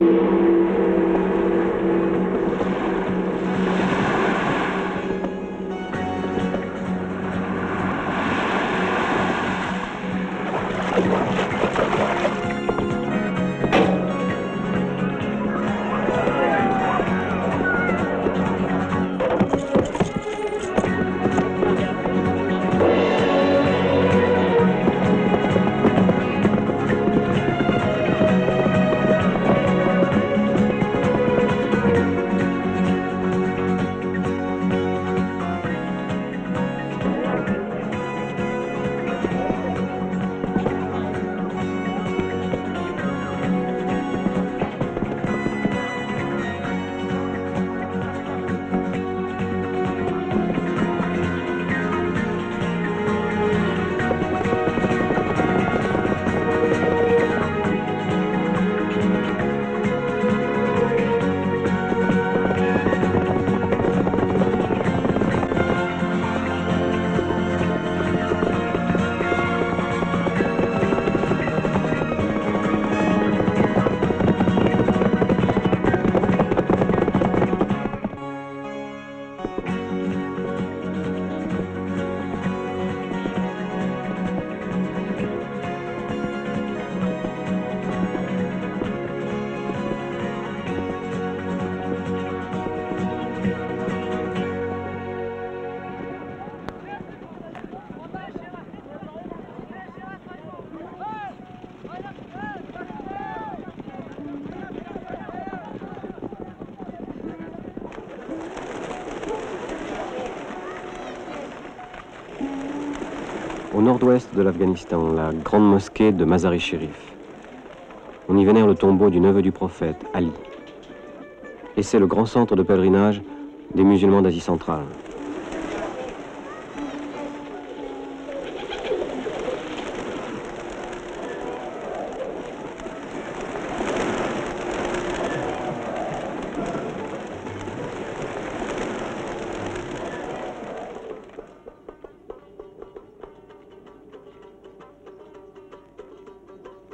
Au nord-ouest de l'Afghanistan, la grande mosquée de Mazar-i-Sharif. On y vénère le tombeau du neveu du prophète, Ali. Et c'est le grand centre de pèlerinage des musulmans d'Asie centrale.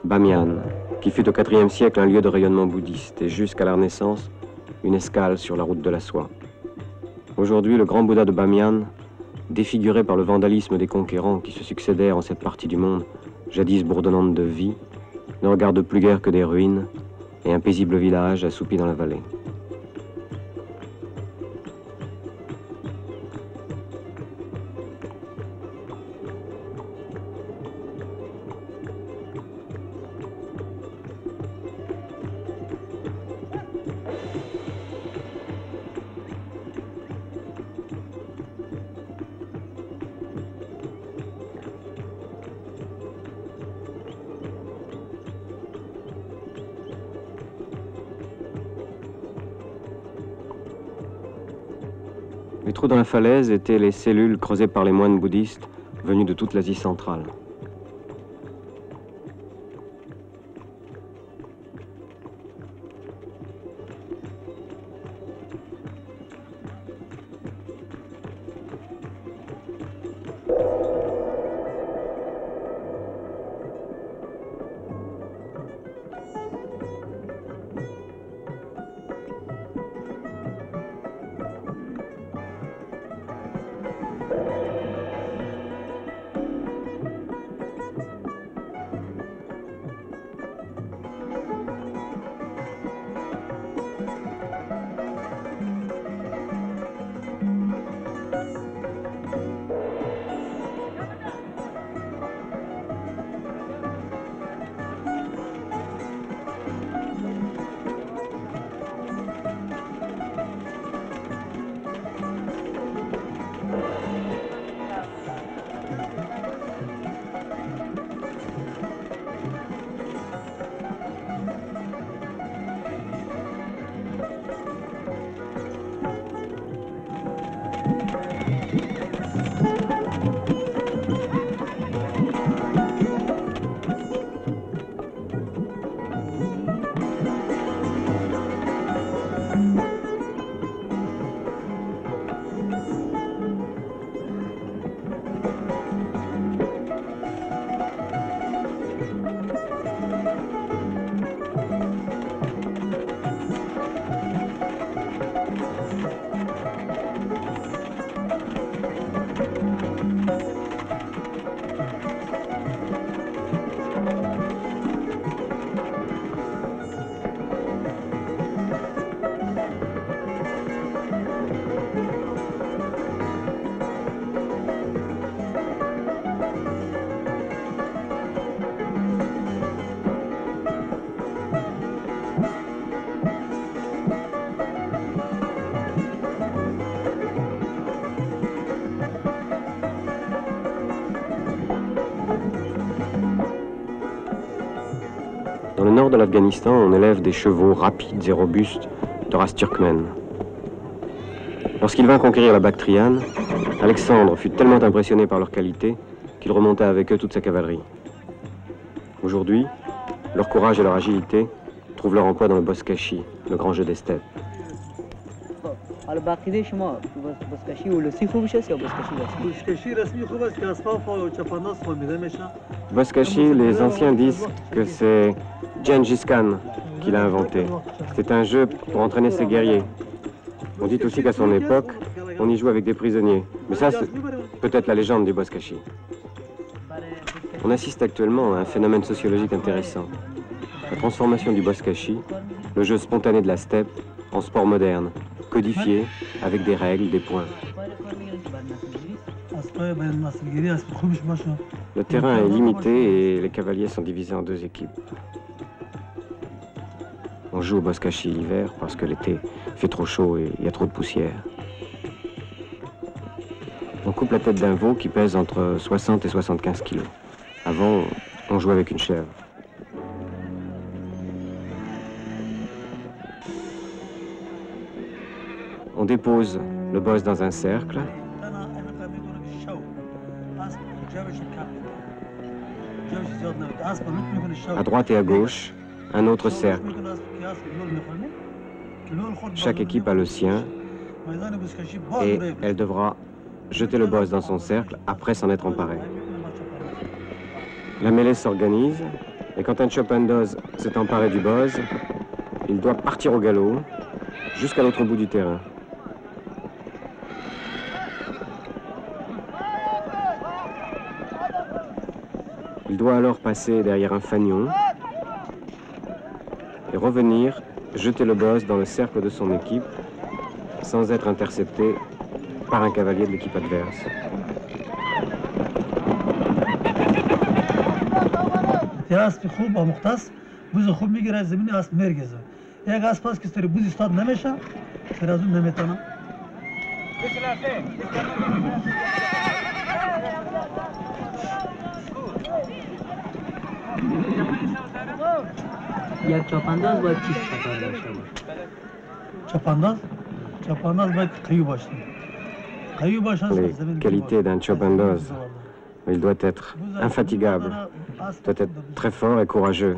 Bamiyan, qui fut au IVe siècle un lieu de rayonnement bouddhiste et jusqu'à la Renaissance, une escale sur la route de la soie. Aujourd'hui, le grand Bouddha de Bamiyan, défiguré par le vandalisme des conquérants qui se succédèrent en cette partie du monde, jadis bourdonnante de vie, ne regarde plus guère que des ruines et un paisible village assoupi dans la vallée. Les trous dans la falaise étaient les cellules creusées par les moines bouddhistes venus de toute l'Asie centrale. l'Afghanistan, on élève des chevaux rapides et robustes de race turkmène. Lorsqu'il vint conquérir la Bactriane, Alexandre fut tellement impressionné par leur qualité qu'il remonta avec eux toute sa cavalerie. Aujourd'hui, leur courage et leur agilité trouvent leur emploi dans le boscachi, le grand jeu des steppes. Boscachi, les anciens disent que c'est Gengis Khan qui l'a inventé. C'est un jeu pour entraîner ses guerriers. On dit aussi qu'à son époque, on y joue avec des prisonniers. Mais ça, c'est peut-être la légende du boscachi. On assiste actuellement à un phénomène sociologique intéressant. La transformation du boscachi, le jeu spontané de la steppe, en sport moderne, codifié, avec des règles, des points. Le terrain est limité et les cavaliers sont divisés en deux équipes. On joue au boscachi l'hiver parce que l'été fait trop chaud et il y a trop de poussière. On coupe la tête d'un veau qui pèse entre 60 et 75 kilos. Avant, on jouait avec une chèvre. On dépose le boss dans un cercle. À droite et à gauche, un autre cercle. Chaque équipe a le sien et elle devra jeter le boss dans son cercle après s'en être emparée. La mêlée s'organise et quand un Chopandoz s'est emparé du boss, il doit partir au galop jusqu'à l'autre bout du terrain. Il doit alors passer derrière un fanion et revenir jeter le boss dans le cercle de son équipe sans être intercepté par un cavalier de l'équipe adverse. یک چاپانداز باید چی خطر داشته باشه؟ چاپانداز باید قوی باشه. Les qualités d'un Chopandoz, il doit être infatigable, doit être très fort et courageux.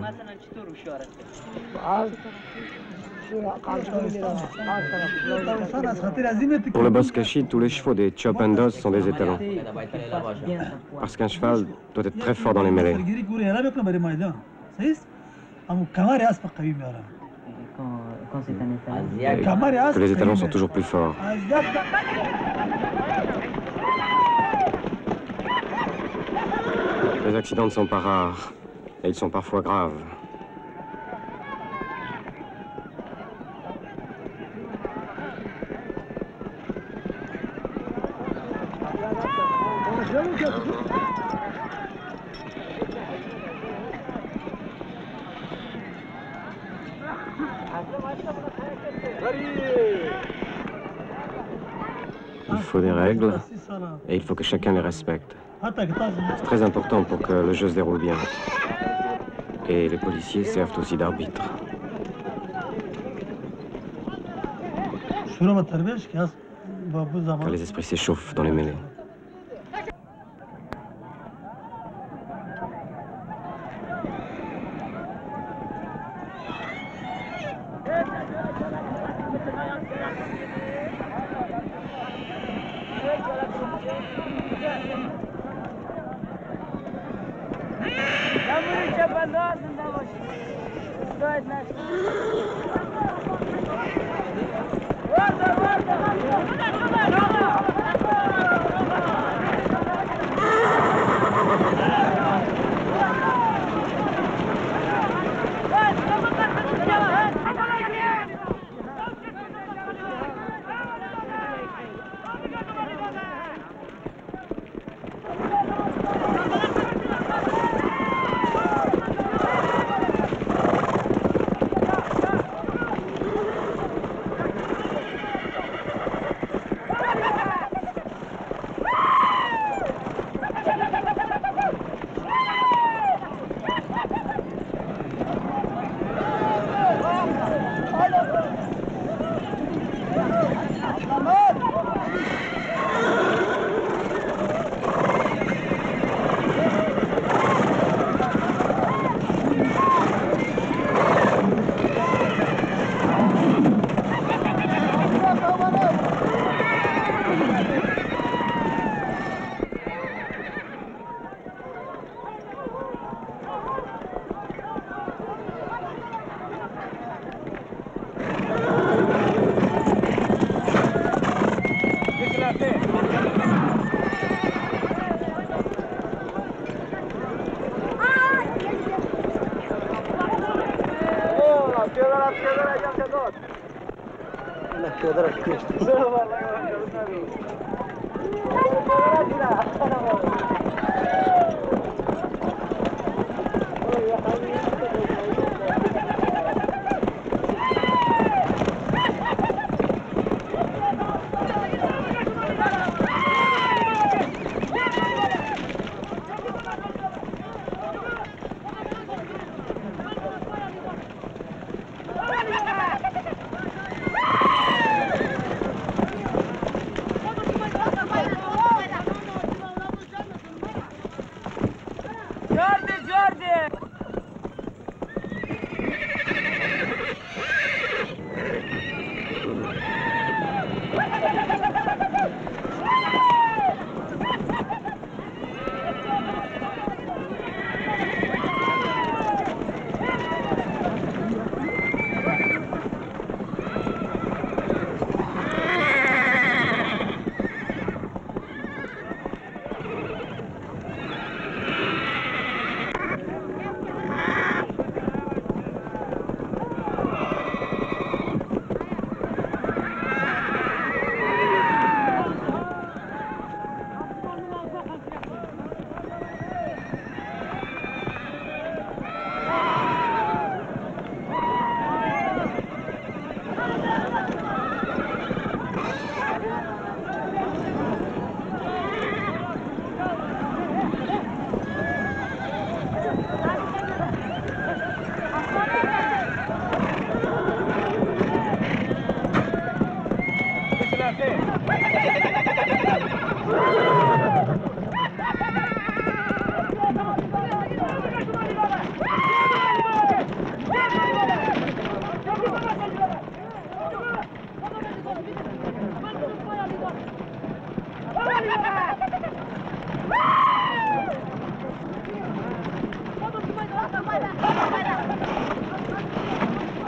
Pour le boscachi, tous les chevaux des Chopandoz sont des étalons. Parce qu'un cheval doit être très fort dans les mêlées. Et que les étalons sont toujours plus forts. Les accidents ne sont pas rares, et ils sont parfois graves. Il faut des règles et il faut que chacun les respecte. C'est très important pour que le jeu se déroule bien. Et les policiers servent aussi d'arbitre. Car les esprits s'échauffent dans les mêlées.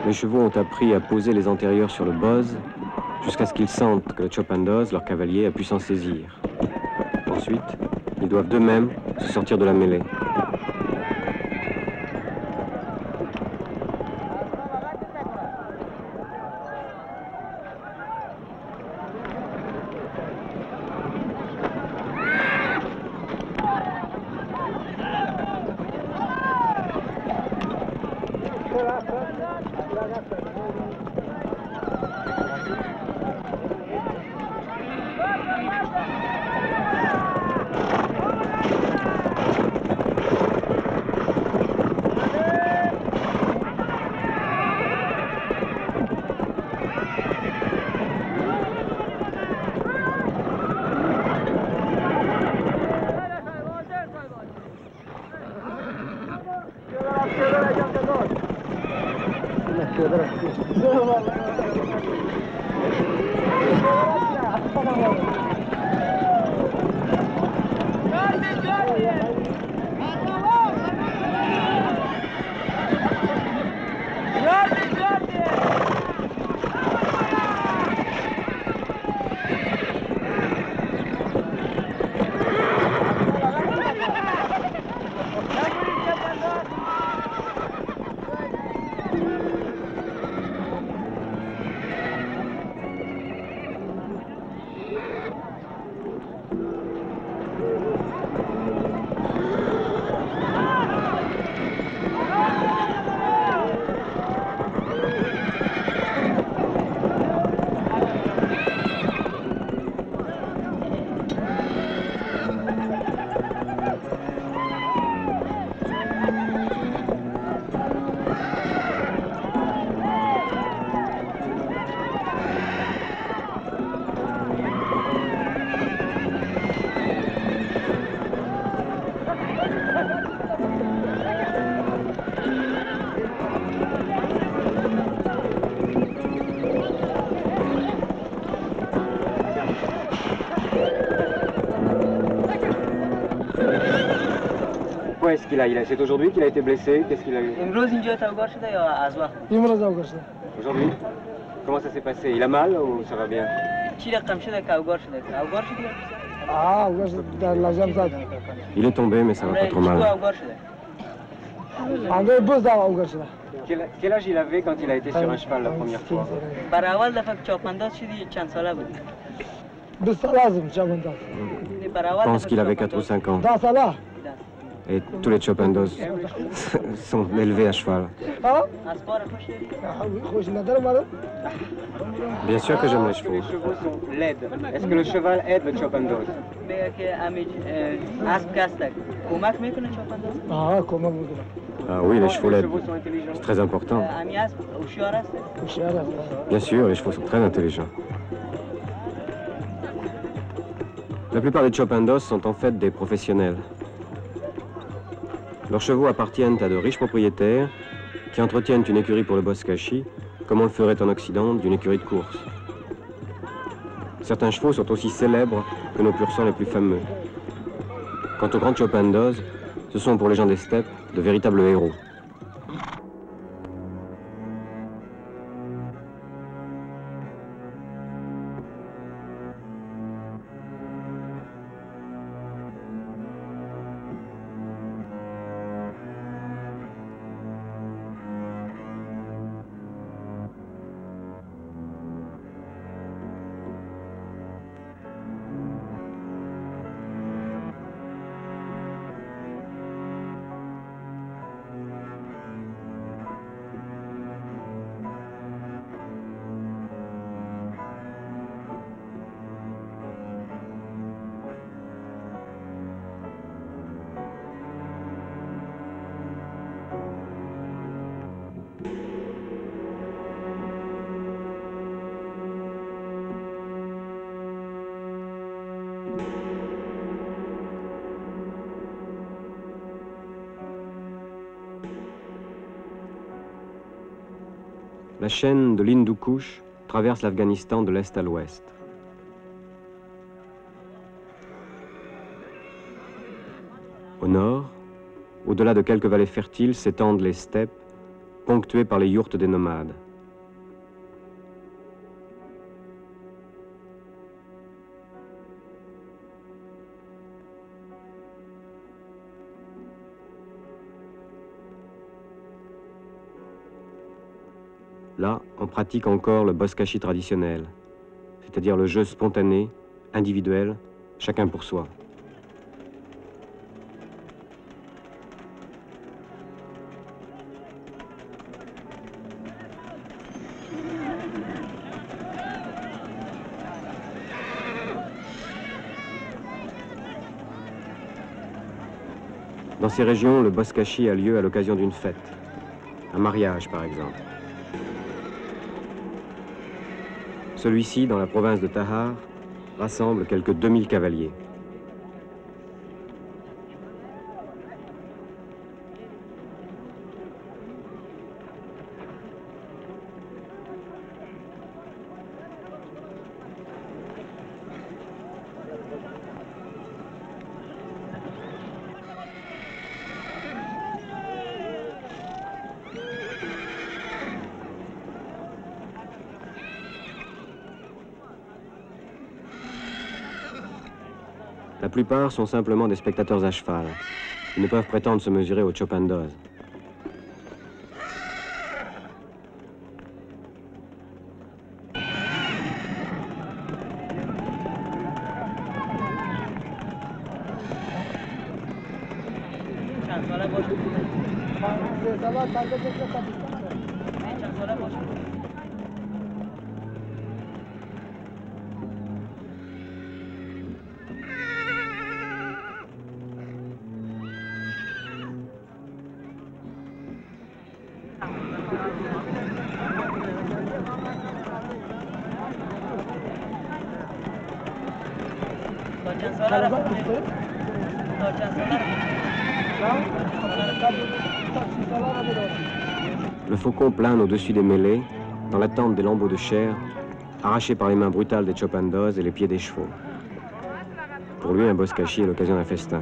Les chevaux ont appris à poser les antérieurs sur le boz jusqu'à ce qu'ils sentent que le Chopandoz, leur cavalier, a pu s'en saisir. Ensuite, ils doivent d'eux-mêmes se sortir de la mêlée. Pourquoi est-ce qu'il a... C'est aujourd'hui qu'il a été blessé? Qu'est-ce qu'il a eu? امروز اینجا توگار شده یا از وقت؟ امروز اوگشته. Aujourd'hui? Comment ça s'est passé? Il a mal ou ça va bien? Il est tombé, mais ça va pas trop mal. Quel âge il avait quand il a été sur un cheval la première fois? Je pense qu'il avait 4 ou 5 ans. Et tous les Chopandos sont élevés à cheval. Bien sûr que j'aime les chevaux. Les chevaux sont laides. Est-ce que le cheval aide le Chopandos? Ah oui, les chevaux Les l'aident. chevaux sont intelligents. C'est très important. Bien sûr, les chevaux sont très intelligents. La plupart des Chopandos sont en fait des professionnels. Leurs chevaux appartiennent à de riches propriétaires qui entretiennent une écurie pour le boscachi, comme on le ferait en Occident d'une écurie de course. Certains chevaux sont aussi célèbres que nos pur-sangs les plus fameux. Quant aux grands Chopandos, ce sont pour les gens des steppes de véritables héros. La chaîne de l'Hindu Kush traverse l'Afghanistan de l'est à l'ouest. Au nord, au-delà de quelques vallées fertiles, s'étendent les steppes, ponctuées par les yourtes des nomades. Là, on pratique encore le boscachi traditionnel, c'est-à-dire le jeu spontané, individuel, chacun pour soi. Dans ces régions, le boscachi a lieu à l'occasion d'une fête, un mariage par exemple. Celui-ci, dans la province de Tahar, rassemble quelques 2000 cavaliers. La plupart sont simplement des spectateurs à cheval. Ils ne peuvent prétendre se mesurer aux Chopandos. Le faucon plane au-dessus des mêlées, dans l'attente des lambeaux de chair, arrachés par les mains brutales des Chopandos et les pieds des chevaux. Pour lui, un boscachi est l'occasion d'un festin.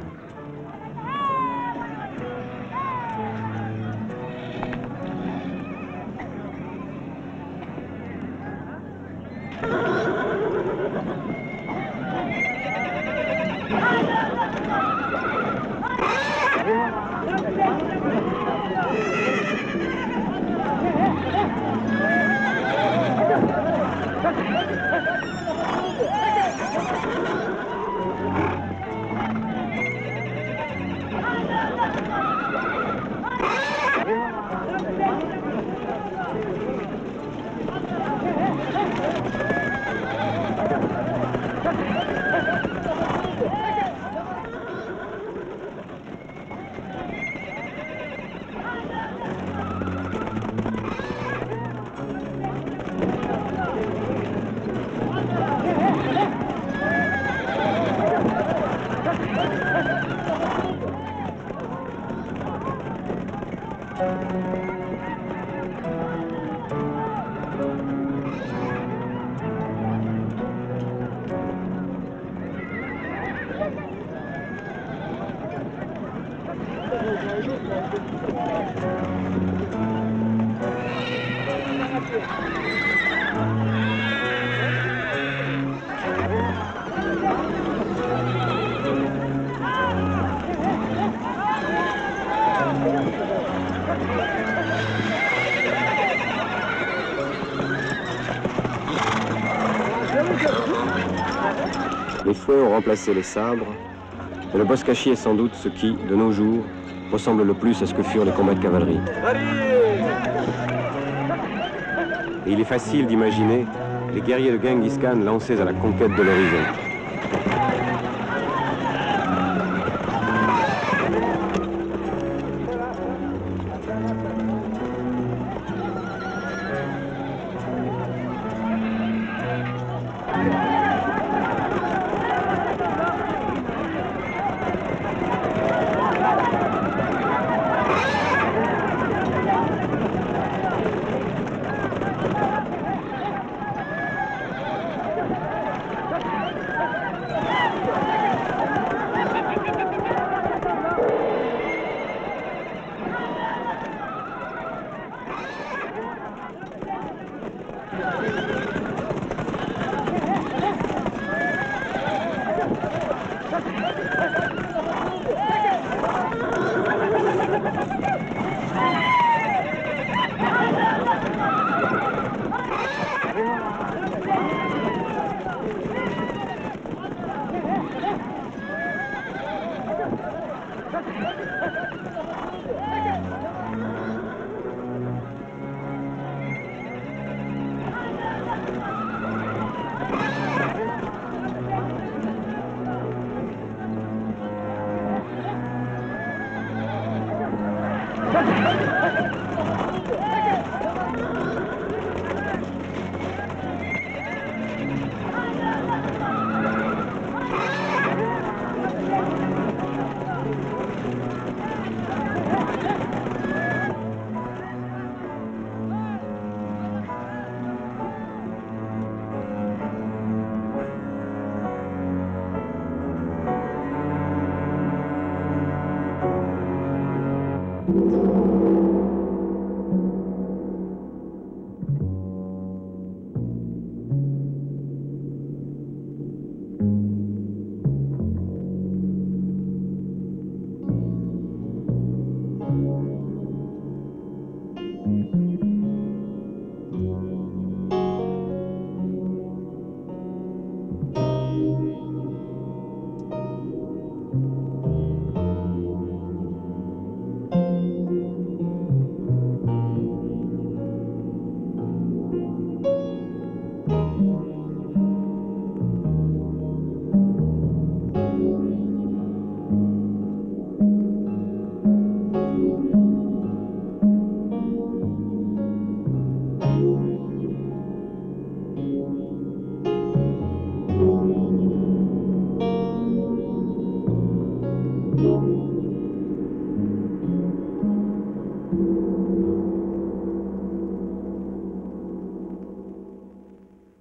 Les fouets ont remplacé les sabres, mais le boscachi est sans doute ce qui, de nos jours, ressemble le plus à ce que furent les combats de cavalerie. Et il est facile d'imaginer les guerriers de Genghis Khan lancés à la conquête de l'horizon.